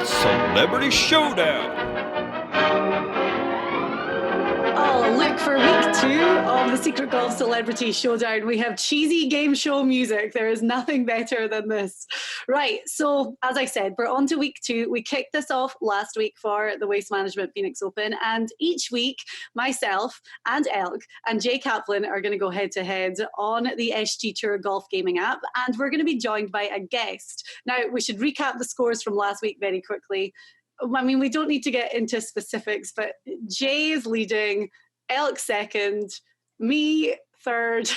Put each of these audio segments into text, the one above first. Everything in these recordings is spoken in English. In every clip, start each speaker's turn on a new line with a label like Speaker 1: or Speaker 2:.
Speaker 1: Celebrity Showdown.
Speaker 2: Oh, look, for week 2 of the Secret Golf Celebrity Showdown, we have cheesy game show music. There is nothing better than this. Right, so as I said, we're on to week 2. We kicked this off last week for the Waste Management Phoenix Open, and each week, myself and Elk and Jay Kaplan are going to go head-to-head on the SG Tour Golf Gaming app, and we're going to be joined by a guest. Now, we should recap the scores from last week very quickly. I mean, we don't need to get into specifics, but Jay is leading, Elk second, me third,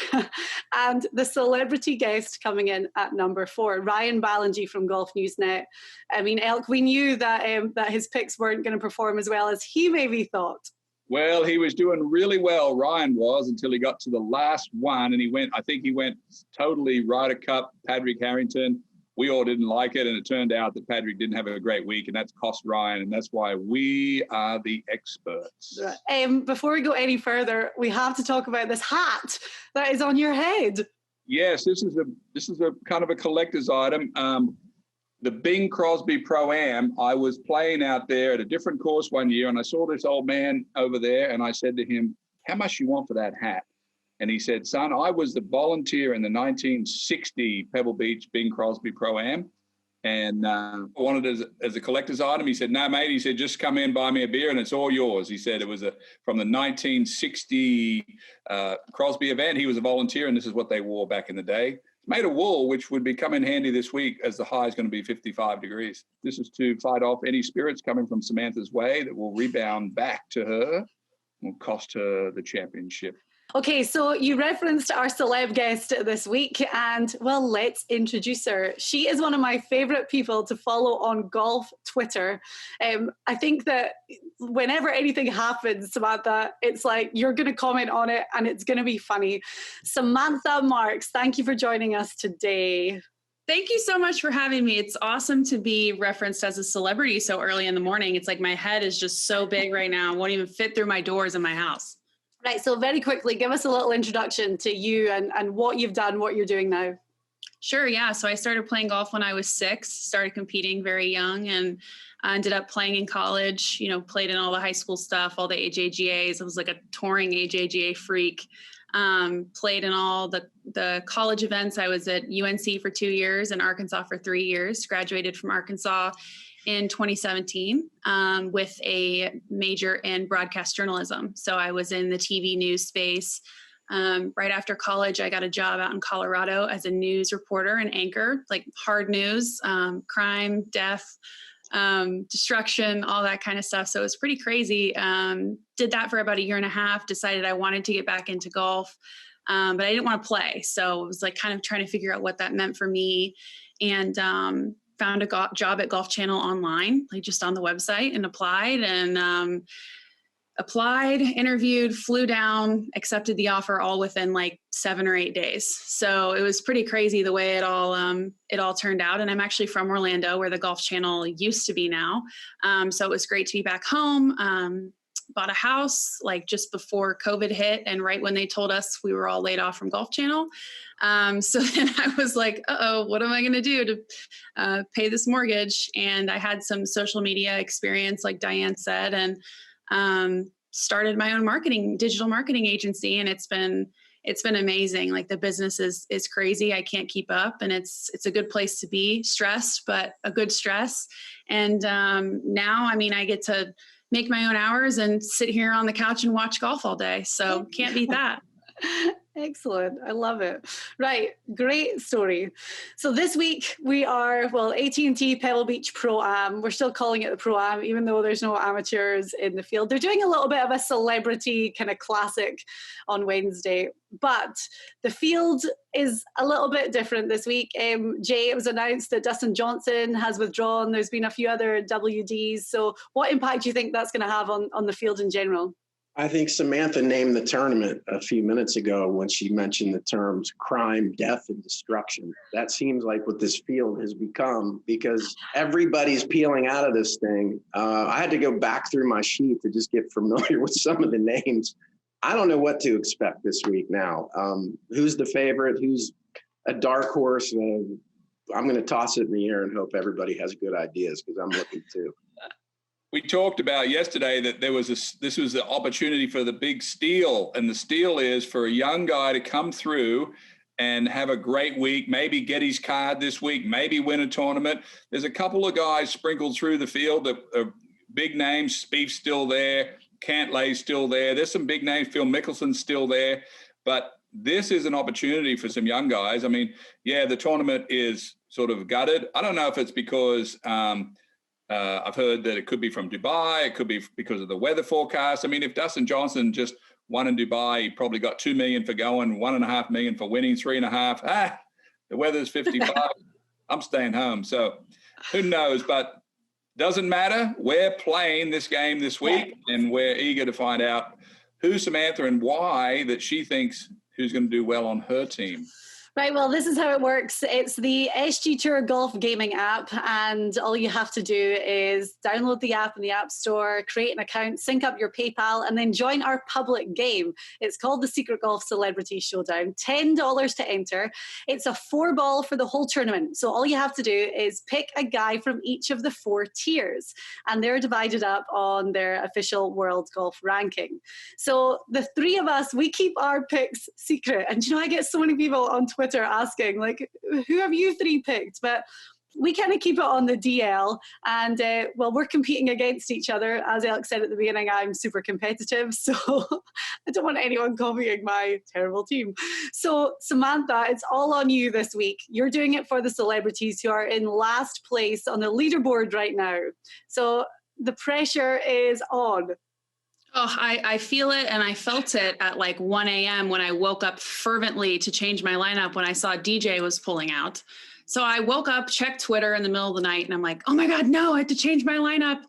Speaker 2: and the celebrity guest coming in at number 4, Ryan Ballingy from Golf Newsnet. I mean, Elk, we knew that that his picks weren't going to perform as well as he maybe thought.
Speaker 3: Well, he was doing really well, Ryan was, until he got to the last one, and I think he went totally Ryder Cup, Patrick Harrington. We all didn't like it, and it turned out that Patrick didn't have a great week, and that's cost Ryan, and that's why we are the experts.
Speaker 2: Before we go any further, we have to talk about this hat that is on your head.
Speaker 3: Yes, this is a kind of a collector's item. The Bing Crosby Pro-Am, I was playing out there at a different course one year, and I saw this old man over there, and I said to him, "How much you want for that hat?" And he said, "Son, I was the volunteer in the 1960 Pebble Beach Bing Crosby Pro-Am, and I wanted it as a collector's item." He said, "No, mate," he said, "just come in, buy me a beer, and it's all yours." He said it was from the 1960 Crosby event. He was a volunteer, and this is what they wore back in the day. It's made of wool, which would be coming handy this week as the high is going to be 55 degrees. This is to fight off any spirits coming from Samantha's way that will rebound back to her, will cost her the championship.
Speaker 2: Okay, so you referenced our celeb guest this week, and well, let's introduce her. She is one of my favorite people to follow on golf Twitter. I think that whenever anything happens, Samantha, it's like you're going to comment on it and it's going to be funny. Samantha Marks, thank you for joining us today.
Speaker 4: Thank you so much for having me. It's awesome to be referenced as a celebrity so early in the morning. It's like my head is just so big right now. It won't even fit through my doors in my house.
Speaker 2: Right, so very quickly, give us a little introduction to you and what you've done, what you're doing now.
Speaker 4: Sure, yeah. So I started playing golf when I was 6, started competing very young, and I ended up playing in college, played in all the high school stuff, all the AJGAs. I was like a touring AJGA freak. Played in all the college events. I was at UNC for 2 years and Arkansas for 3 years, graduated from Arkansas in 2017 with a major in broadcast journalism. So I was in the TV news space. Right after college, I got a job out in Colorado as a news reporter and anchor, like hard news, crime, death, destruction, all that kind of stuff. So it was pretty crazy. Did that for about a year and a half, decided I wanted to get back into golf, but I didn't want to play. So it was like kind of trying to figure out what that meant for me. And found a job at Golf Channel online, like just on the website, and applied, interviewed, flew down, accepted the offer all within like 7 or 8 days. So it was pretty crazy the way it all turned out. And I'm actually from Orlando, where the Golf Channel used to be now. So it was great to be back home. Bought a house like just before COVID hit, and right when they told us we were all laid off from Golf Channel. So then I was like, what am I going to do to pay this mortgage? And I had some social media experience, like Diane said, and started my own digital marketing agency. And it's been amazing. Like the business is crazy. I can't keep up, and it's a good place to be, stressed, but a good stress. And now, I mean, I get to make my own hours and sit here on the couch and watch golf all day. So can't beat that.
Speaker 2: Excellent. I love it. Right. Great story. So this week we are, AT&T Pebble Beach Pro-Am. We're still calling it the Pro-Am, even though there's no amateurs in the field. They're doing a little bit of a celebrity kind of classic on Wednesday, but the field is a little bit different this week. Jay, it was announced that Dustin Johnson has withdrawn. There's been a few other WDs. So what impact do you think that's going to have on the field in general?
Speaker 5: I think Samantha named the tournament a few minutes ago when she mentioned the terms crime, death, and destruction. That seems like what this field has become, because everybody's peeling out of this thing. I had to go back through my sheet to just get familiar with some of the names. I don't know what to expect this week now. Who's the favorite? Who's a dark horse? I'm going to toss it in the air and hope everybody has good ideas because I'm looking too.
Speaker 3: We talked about yesterday that this was the opportunity for the big steal, and the steal is for a young guy to come through and have a great week, maybe get his card this week, maybe win a tournament. There's a couple of guys sprinkled through the field that are big names. Spieth's still there. Cantlay's still there. There's some big names. Phil Mickelson's still there. But this is an opportunity for some young guys. I mean, yeah, the tournament is sort of gutted. I don't know if it's because I've heard that it could be from Dubai. It could be because of the weather forecast. I mean, if Dustin Johnson just won in Dubai, he probably got $2 million for going, $1.5 million for winning, $3.5. The weather's 55. I'm staying home. So who knows? But doesn't matter. We're playing this game this week, and we're eager to find out who's Samantha and why that she thinks who's going to do well on her team.
Speaker 2: Right, well, this is how it works. It's the SG Tour Golf Gaming app, and all you have to do is download the app in the App Store, create an account, sync up your PayPal, and then join our public game. It's called the Secret Golf Celebrity Showdown. $10 to enter. It's a 4-ball for the whole tournament. So all you have to do is pick a guy from each of the 4 tiers, and they're divided up on their official world golf ranking. So the 3 of us, we keep our picks secret. And you know, I get so many people on Twitter asking, like, who have you 3 picked? But we kind of keep it on the DL, and well, we're competing against each other. As Alex said at the beginning, I'm super competitive, so I don't want anyone copying my terrible team. So Samantha, it's all on you this week. You're doing it for the celebrities who are in last place on the leaderboard right now. So the pressure is on.
Speaker 4: Oh, I feel it, and I felt it at like 1 a.m. when I woke up fervently to change my lineup when I saw DJ was pulling out. So I woke up, checked Twitter in the middle of the night, and I'm like, oh my God, no, I have to change my lineup.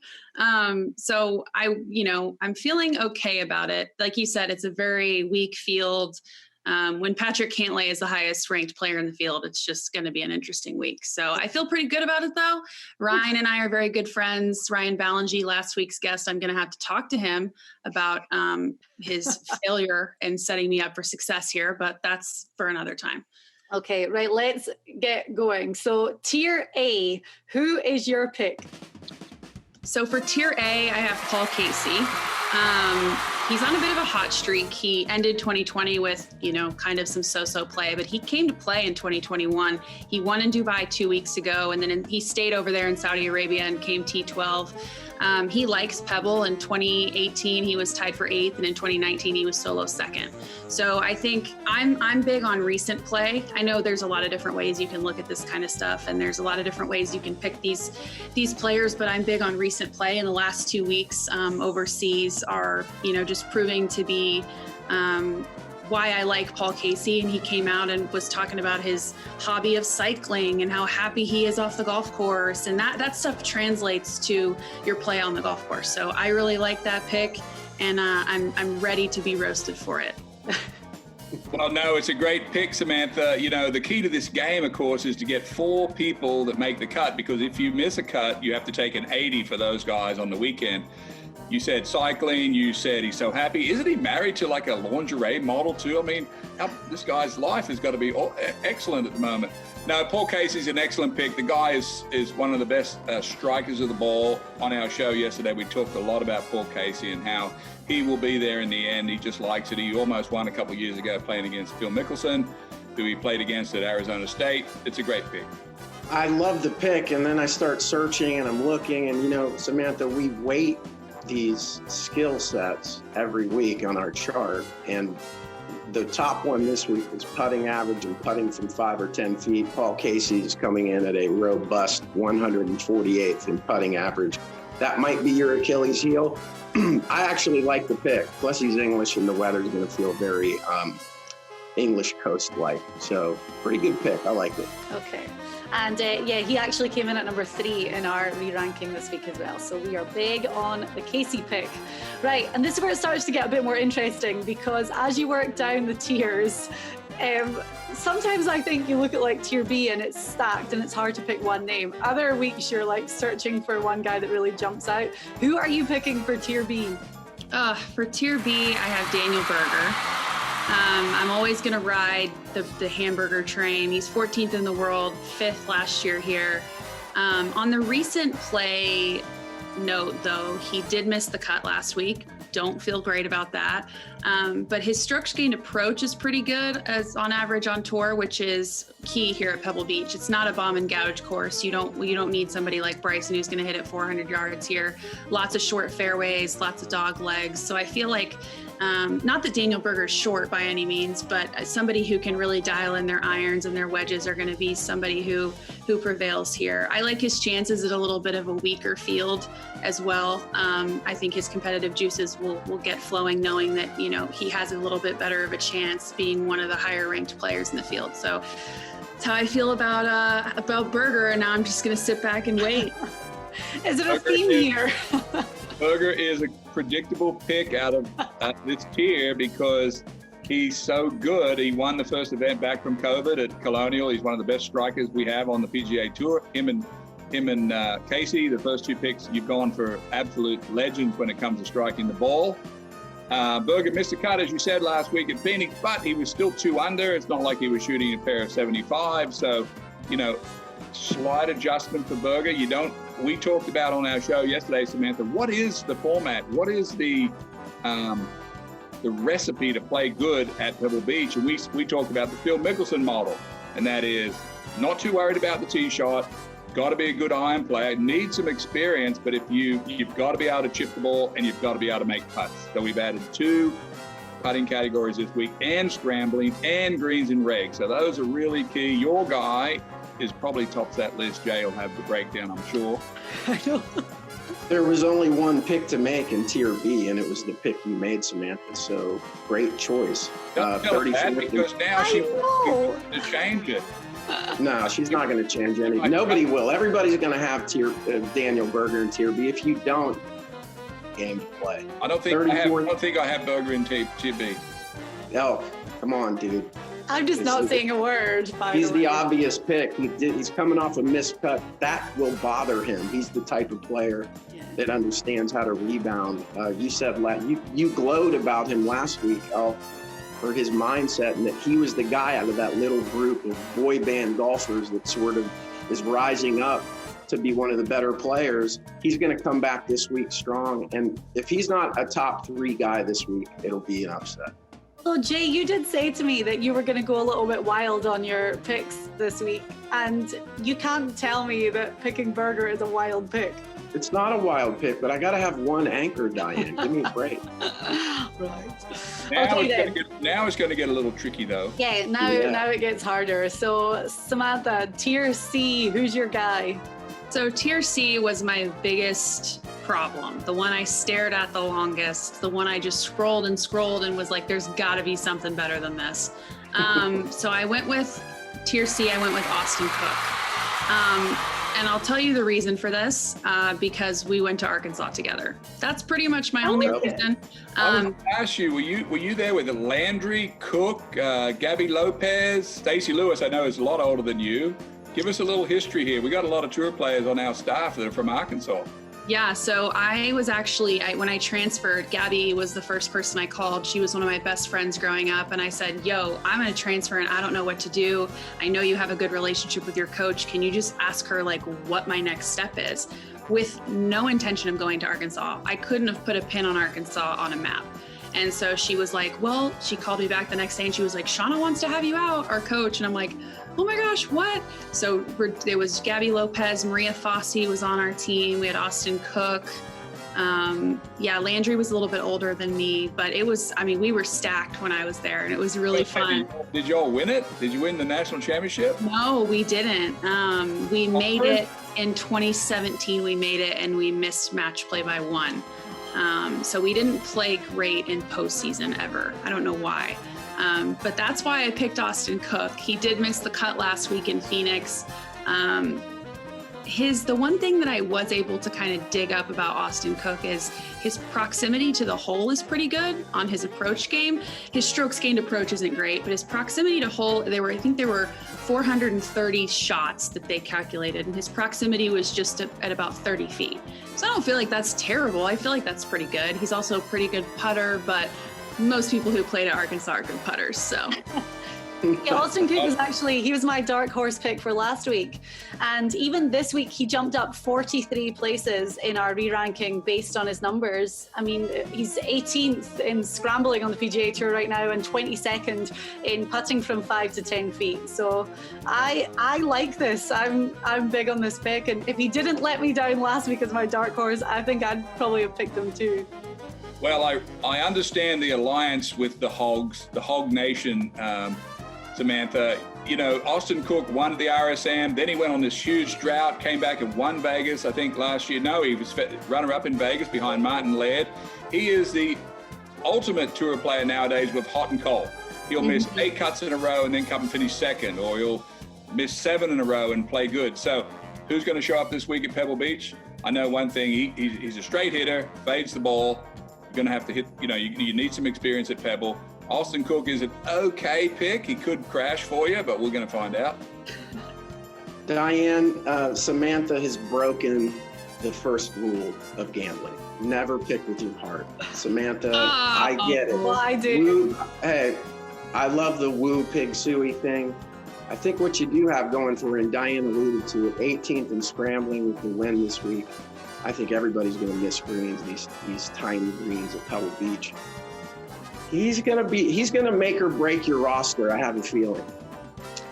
Speaker 4: So I'm feeling okay about it. Like you said, it's a very weak field. When Patrick Cantlay is the highest ranked player in the field, it's just going to be an interesting week. So I feel pretty good about it, though. Ryan and I are very good friends. Ryan Ballingy, last week's guest, I'm going to have to talk to him about his failure in setting me up for success here, but that's for another time.
Speaker 2: Okay, right, let's get going. So Tier A, who is your pick?
Speaker 4: So for Tier A, I have Paul Casey. He's on a bit of a hot streak. He ended 2020 with, kind of some so-so play, but he came to play in 2021. He won in Dubai 2 weeks ago, and then he stayed over there in Saudi Arabia and came T12. He likes Pebble. In 2018, he was tied for 8th, and in 2019, he was solo 2nd. So I think I'm big on recent play. I know there's a lot of different ways you can look at this kind of stuff, and there's a lot of different ways you can pick these players, but I'm big on recent play. In the last 2 weeks overseas are, just proving to be why I like Paul Casey. And he came out and was talking about his hobby of cycling and how happy he is off the golf course. And that stuff translates to your play on the golf course. So I really like that pick, and I'm ready to be roasted for it.
Speaker 3: Well, no, it's a great pick, Samantha. The key to this game, of course, is to get 4 people that make the cut, because if you miss a cut, you have to take an 80 for those guys on the weekend. You said cycling. You said he's so happy. Isn't he married to like a lingerie model too? I mean, this guy's life has got to be excellent at the moment. No, Paul Casey's an excellent pick. The guy is one of the best strikers of the ball. On our show yesterday, we talked a lot about Paul Casey and how he will be there in the end. He just likes it. He almost won a couple of years ago playing against Phil Mickelson, who he played against at Arizona State. It's a great pick.
Speaker 5: I love the pick, and then I start searching and I'm looking, and Samantha, we weight these skill sets every week on our chart, and the top one this week is putting average and putting from 5 or 10 feet. Paul Casey is coming in at a robust 148th in putting average. That might be your Achilles heel. I actually like the pick. Plus he's English, and the weather's going to feel very English coast-like. So pretty good pick. I like it.
Speaker 2: Okay. And he actually came in at number 3 in our re-ranking this week as well. So we are big on the Casey pick. Right, and this is where it starts to get a bit more interesting, because as you work down the tiers, sometimes I think you look at like Tier B and it's stacked and it's hard to pick one name. Other weeks you're like searching for one guy that really jumps out. Who are you picking for Tier B?
Speaker 4: For Tier B, I have Daniel Berger. I'm always going to ride the hamburger train. He's 14th in the world, 5th last year here. On the recent play note, though, he did miss the cut last week. Don't feel great about that. But his strokes gained approach is pretty good as on average on tour, which is key here at Pebble Beach. It's not a bomb and gouge course. You don't need somebody like Bryson who's going to hit it 400 yards here. Lots of short fairways, lots of dog legs. So I feel like not that Daniel Berger's short by any means, but somebody who can really dial in their irons and their wedges are going to be somebody who prevails here. I like his chances at a little bit of a weaker field as well. I think his competitive juices will get flowing, knowing that he has a little bit better of a chance being one of the higher ranked players in the field. So that's how I feel about Berger, and now I'm just going to sit back and wait.
Speaker 2: Is it a theme here?
Speaker 3: Berger is a predictable pick out of this tier because he's so good. He won the first event back from COVID at Colonial. He's one of the best strikers we have on the PGA Tour. Him and Casey, the first two picks, you've gone for absolute legends when it comes to striking the ball. Berger missed a cut, as you said, last week at Phoenix, but he was still 2 under. It's not like he was shooting a pair of 75. So, slight adjustment for Berger. We talked about on our show yesterday, Samantha, what is the format? What is the recipe to play good at Pebble Beach? And we talked about the Phil Mickelson model, and that is not too worried about the tee shot, got to be a good iron player, need some experience, but if you've got to be able to chip the ball and you've got to be able to make putts. So we've added 2 putting categories this week, and scrambling, and greens and regs. So those are really key. Your guy is probably tops that list. Jay will have the breakdown, I'm sure.
Speaker 2: I know.
Speaker 5: There was only one pick to make in Tier B, and it was the pick you made, Samantha. So great choice.
Speaker 3: Don't tell her that, because now she wants to change it.
Speaker 5: No, she's not going to change anything. Nobody will. Everybody's going to have Daniel Berger in Tier B. If you don't, game to play.
Speaker 3: I don't think I have Berger in Tier B.
Speaker 5: Oh, come on, dude.
Speaker 2: I'm just not saying a word.
Speaker 5: He's the obvious pick. He's coming off a missed cut. That will bother him. He's the type of player that understands how to rebound. You said you glowed about him last week, for his mindset, and that he was the guy out of that little group of boy band golfers that sort of is rising up to be one of the better players. He's going to come back this week strong. And if he's not a top 3 guy this week, it'll be an upset.
Speaker 2: So Jay, you did say to me that you were going to go a little bit wild on your picks this week, and you can't tell me that picking Berger is a wild pick.
Speaker 5: It's not a wild pick, but I got to have one anchor, Diane. Give me a break.
Speaker 2: Right.
Speaker 3: Now it's going to get a little tricky, though.
Speaker 2: Yeah, now it gets harder. So Samantha, Tier C, who's your guy?
Speaker 4: So Tier C was my biggest problem, the one I stared at the longest, the one I just scrolled and was like, there's got to be something better than this. So I went with Tier C, I went with Austin Cook. And I'll tell you the reason for this, because we went to Arkansas together. That's pretty much my only reason.
Speaker 3: I was going to ask you, were you there with Landry, Cook, Gabby Lopez, Stacey Lewis? I know is a lot older than you. Give us a little history here. We got a lot of tour players on our staff that are from Arkansas.
Speaker 4: Yeah, so I was actually, when I transferred, Gabby was the first person I called. She was one of my best friends growing up. And I said, yo, I'm going to transfer and I don't know what to do. I know you have a good relationship with your coach. Can you just ask her what my next step is? With no intention of going to Arkansas. I couldn't have put a pin on Arkansas on a map. And so she was like, well, she called me back the next day and she was like, Shauna wants to have you out, our coach. And I'm like, oh my gosh, what? So there was Gabby Lopez, Maria Fossey was on our team. We had Austin Cook. Landry was a little bit older than me, but we were stacked when I was there and it was really fun.
Speaker 3: Did y'all win it? Did you win the national championship?
Speaker 4: No, we didn't. We made it in 2017. We made it and we missed match play by 1. So we didn't play great in postseason ever. I don't know why. But that's why I picked Austin Cook. He did miss the cut last week in Phoenix. The one thing that I was able to kind of dig up about Austin Cook is his proximity to the hole is pretty good on his approach game. His strokes gained approach isn't great, but his proximity to hole, I think there were 430 shots that they calculated, and his proximity was just at about 30 feet. So I don't feel like that's terrible. I feel like that's pretty good. He's also a pretty good putter, but most people who played at Arkansas are good putters, so.
Speaker 2: Yeah, Austin Cook was actually, he was my dark horse pick for last week. And even this week, he jumped up 43 places in our re-ranking based on his numbers. I mean, he's 18th in scrambling on the PGA Tour right now and 22nd in putting from 5 to 10 feet. So I like this. I'm big on this pick. And if he didn't let me down last week as my dark horse, I think I'd probably have picked him too.
Speaker 3: Well, I understand the alliance with the Hogs, the Hog Nation, Samantha. You know, Austin Cook won at the RSM, then he went on this huge drought, came back and won Vegas, I think last year. No, he was runner-up in Vegas behind Martin Laird. He is the ultimate tour player nowadays with hot and cold. He'll miss 8 cuts in a row and then come and finish second, or he'll miss 7 in a row and play good. So who's going to show up this week at Pebble Beach? I know one thing, he's a straight hitter, fades the ball. You're going to have to hit, you know, you need some experience at Pebble. Austin Cook is an okay pick. He could crash for you, but we're going to find out.
Speaker 5: Diane, Samantha has broken the first rule of gambling. Never pick with your heart. Samantha, I get it.
Speaker 2: Well, I do.
Speaker 5: Woo, hey, I love the woo pig suey thing. I think what you do have going for you, and Diane alluded to it, 18th in scrambling with the win this week. I think everybody's going to miss greens, these tiny greens at Pebble Beach. He's gonna make or break your roster. I have a feeling.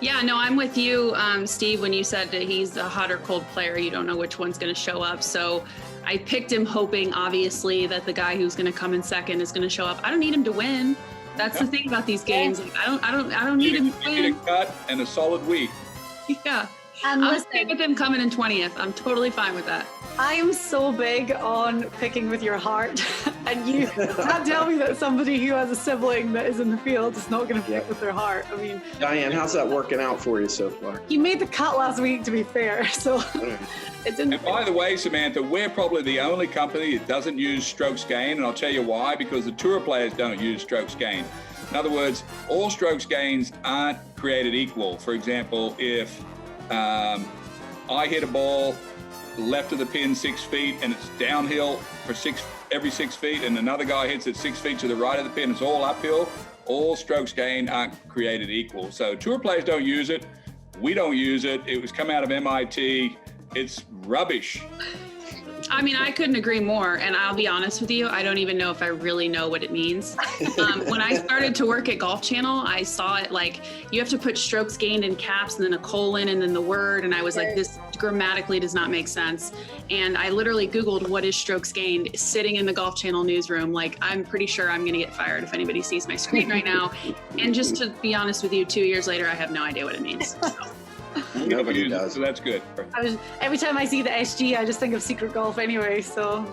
Speaker 4: Yeah, no, I'm with you, Steve, when you said that he's a hot or cold player. You don't know which one's going to show up. So I picked him hoping, obviously, that the guy who's going to come in second is going to show up. I don't need him to win. That's the thing about these games. Like, I don't need him to win.
Speaker 3: You need a cut and a solid week.
Speaker 4: Yeah.
Speaker 2: And
Speaker 4: I'm
Speaker 2: listen,
Speaker 4: okay with him coming in 20th. I'm totally fine with that.
Speaker 2: I am so big on picking with your heart, and you can't tell me that somebody who has a sibling that is in the field is not going to pick with their heart. I mean,
Speaker 5: Diane, how's that working out for you so far?
Speaker 2: he made the cut last week, to be fair, so it didn't.
Speaker 3: And by the way, Samantha, we're probably the only company that doesn't use strokes gain, and I'll tell you why, because the tour players don't use strokes gain. In other words, all strokes gains aren't created equal. For example, if I hit a ball left of the pin 6 feet and it's downhill for every 6 feet, and another guy hits it 6 feet to the right of the pin, it's all uphill. All strokes gained aren't created equal. So tour players don't use it. We don't use it. It was come out of MIT. It's rubbish.
Speaker 4: I mean, I couldn't agree more. And I'll be honest with you, I don't even know if I really know what it means. When I started to work at Golf Channel, I saw it like you have to put strokes gained in caps and then a colon and then the word. And I was like, this grammatically does not make sense. And I literally Googled what is strokes gained sitting in the Golf Channel newsroom. Like, I'm pretty sure I'm going to get fired if anybody sees my screen right now. And just to be honest with you, 2 years later, I have no idea what it means. So.
Speaker 5: Nobody does.
Speaker 3: So that's good.
Speaker 2: Every time I see the SG, I just think of Secret Golf anyway, so.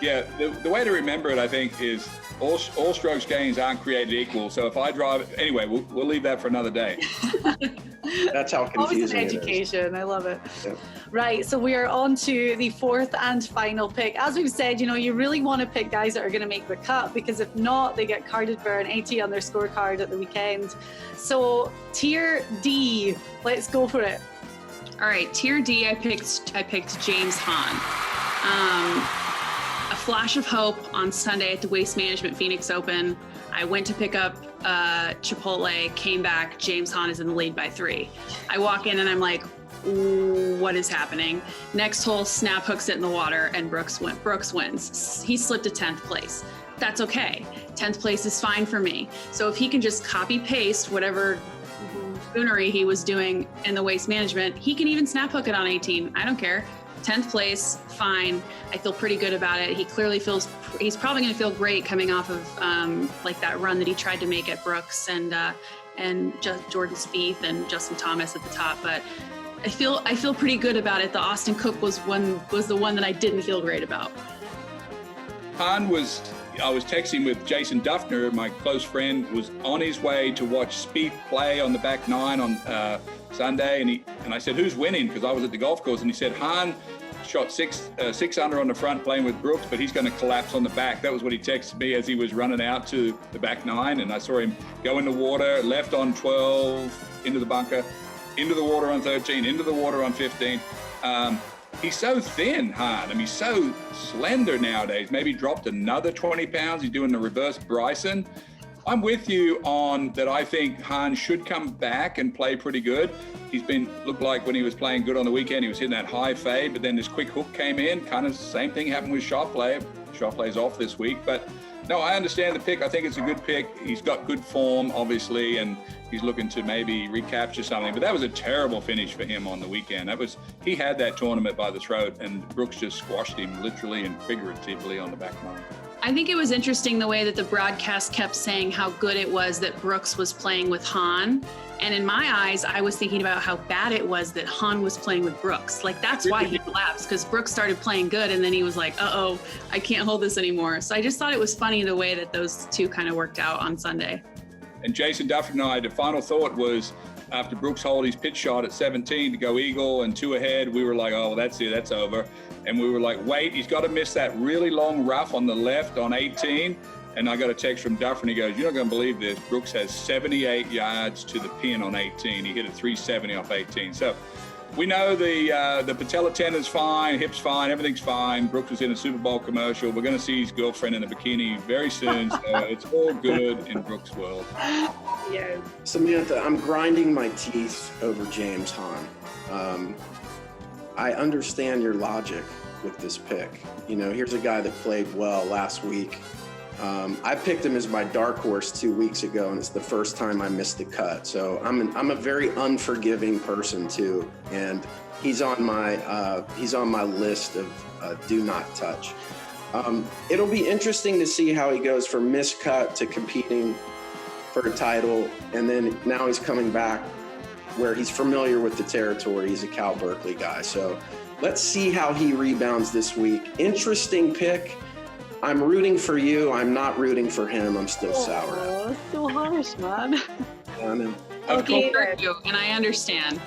Speaker 3: Yeah, the way to remember it, I think, is all strokes gains aren't created equal. So if I drive, anyway, we'll leave that for another day.
Speaker 5: That's how confusing
Speaker 2: Always an
Speaker 5: it is.
Speaker 2: education. I love it.
Speaker 5: Yeah.
Speaker 2: Right, so we are on to the fourth and final pick. As we've said, you know, you really want to pick guys that are going to make the cut, because if not, they get carded for an 80 on their scorecard at the weekend. So tier D, let's go for it.
Speaker 4: All right, tier D, I picked James Hahn. A flash of hope on Sunday at the Waste Management Phoenix Open. I went to pick up Chipotle, came back, James Hahn is in the lead by 3. I walk in and I'm like, what is happening? Next hole, snap hooks it in the water, and Brooks wins. He slipped to 10th place. That's okay. 10th place is fine for me. So if he can just copy paste whatever spoonery he was doing in the Waste Management, he can even snap hook it on 18. I don't care. 10th place, fine. I feel pretty good about it. He clearly feels, he's probably going to feel great coming off of like that run that he tried to make at Brooks and Jordan Spieth and Justin Thomas at the top. But I feel pretty good about it. The Austin Cook was the one that I didn't feel great about.
Speaker 3: I was texting with Jason Duffner, my close friend, was on his way to watch Spieth play on the back 9 on Sunday, and I said, who's winning? Because I was at the golf course, and he said, Hahn shot 6 under on the front playing with Brooks, but he's going to collapse on the back. That was what he texted me as he was running out to the back 9, and I saw him go in the water, left on 12, into the bunker, into the water on 13, into the water on 15. he's so thin, Han. I mean, he's so slender nowadays. Maybe dropped another 20 pounds. He's doing the reverse Bryson. I'm with you on that. I think Han should come back and play pretty good. He's looked like when he was playing good on the weekend, he was hitting that high fade, but then this quick hook came in. Kind of the same thing happened with shot play. Shot play's off this week, but no, I understand the pick. I think it's a good pick. He's got good form, obviously, and he's looking to maybe recapture something. But that was a terrible finish for him on the weekend. He had that tournament by the throat, and Brooks just squashed him literally and figuratively on the back nine.
Speaker 4: I think it was interesting the way that the broadcast kept saying how good it was that Brooks was playing with Han. And in my eyes, I was thinking about how bad it was that Han was playing with Brooks. Like, that's why he collapsed, because Brooks started playing good, and then he was like, uh-oh, I can't hold this anymore. So I just thought it was funny the way that those two kind of worked out on Sunday.
Speaker 3: And Jason Duffy and I, the final thought was, after Brooks hold his pitch shot at 17 to go eagle and 2 ahead, we were like, oh, that's it, that's over. And we were like, wait, he's got to miss that really long rough on the left on 18. And I got a text from Duffy, and he goes, you're not going to believe this. Brooks has 78 yards to the pin on 18. He hit a 370 off 18. So we know the patella tendon's fine, hip's fine, everything's fine. Brooks was in a Super Bowl commercial. We're going to see his girlfriend in a bikini very soon. So it's all good in Brooks' world.
Speaker 2: Yeah.
Speaker 5: Samantha, I'm grinding my teeth over James Hahn. I understand your logic with this pick. You know, here's a guy that played well last week. I picked him as my dark horse 2 weeks ago, and it's the first time I missed the cut. So I'm a very unforgiving person too, and he's on my list of do not touch. It'll be interesting to see how he goes from miscut to competing for a title, and then now he's coming back where he's familiar with the territory. He's a Cal Berkeley guy, so let's see how he rebounds this week. Interesting pick. I'm rooting for you. I'm not rooting for him. I'm still sour.
Speaker 2: Oh, so harsh, man.
Speaker 4: Okay, and I understand.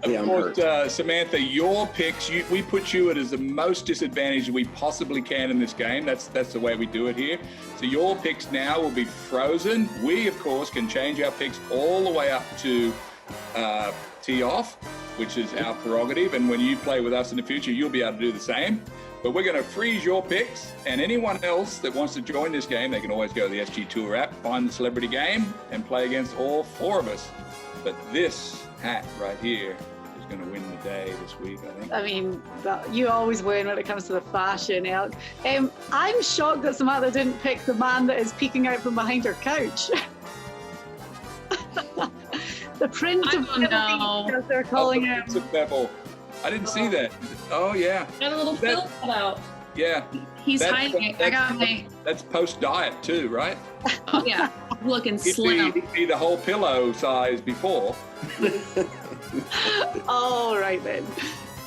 Speaker 3: Of course, Samantha, your picks, we put you at as the most disadvantaged we possibly can in this game. That's the way we do it here. So your picks now will be frozen. We, of course, can change our picks all the way up to tee off, which is our prerogative. And when you play with us in the future, you'll be able to do the same. But we're going to freeze your picks, and anyone else that wants to join this game, they can always go to the SG Tour app, find the celebrity game, and play against all 4 of us. But this hat right here is going to win the day this week, I think.
Speaker 2: I mean, you always win when it comes to the fashion, Elk. I'm shocked that Samantha didn't pick the man that is peeking out from behind her couch. The Prince of Pebble, as they're calling him.
Speaker 3: Prince of Pebble. I didn't see that. Oh, yeah.
Speaker 4: Got a little fill cut out.
Speaker 3: Yeah.
Speaker 4: He's hiding it. I got my...
Speaker 3: That's post-diet too, right?
Speaker 4: Oh, yeah. Looking slim.
Speaker 3: He'd be the whole pillow size before.
Speaker 2: All right, then.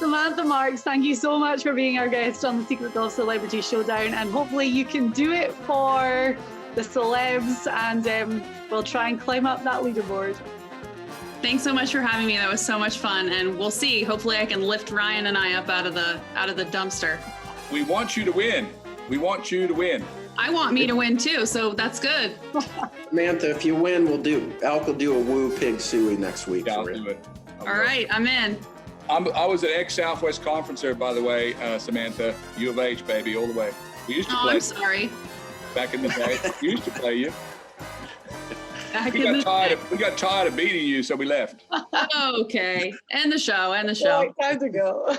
Speaker 2: Samantha Marks, thank you so much for being our guest on the Secret Golf Celebrity Showdown, and hopefully you can do it for the celebs, and we'll try and climb up that leaderboard.
Speaker 4: Thanks so much for having me. That was so much fun, and we'll see. Hopefully I can lift Ryan and I up out of the dumpster.
Speaker 3: We want you to win. We want you to win.
Speaker 4: I want me to win too, so that's good.
Speaker 5: Samantha, if you win, Elk will do a woo pig suey next week.
Speaker 3: Yeah, I'll do it.
Speaker 4: All right, I'm in.
Speaker 3: I was at ex-Southwest Conferencer, by the way, Samantha. U of H, baby, all the way. We used to play.
Speaker 4: I'm sorry.
Speaker 3: Back in the day. We used to play you. We got tired of beating you, so we left.
Speaker 4: Okay. End the show.
Speaker 2: Time to go.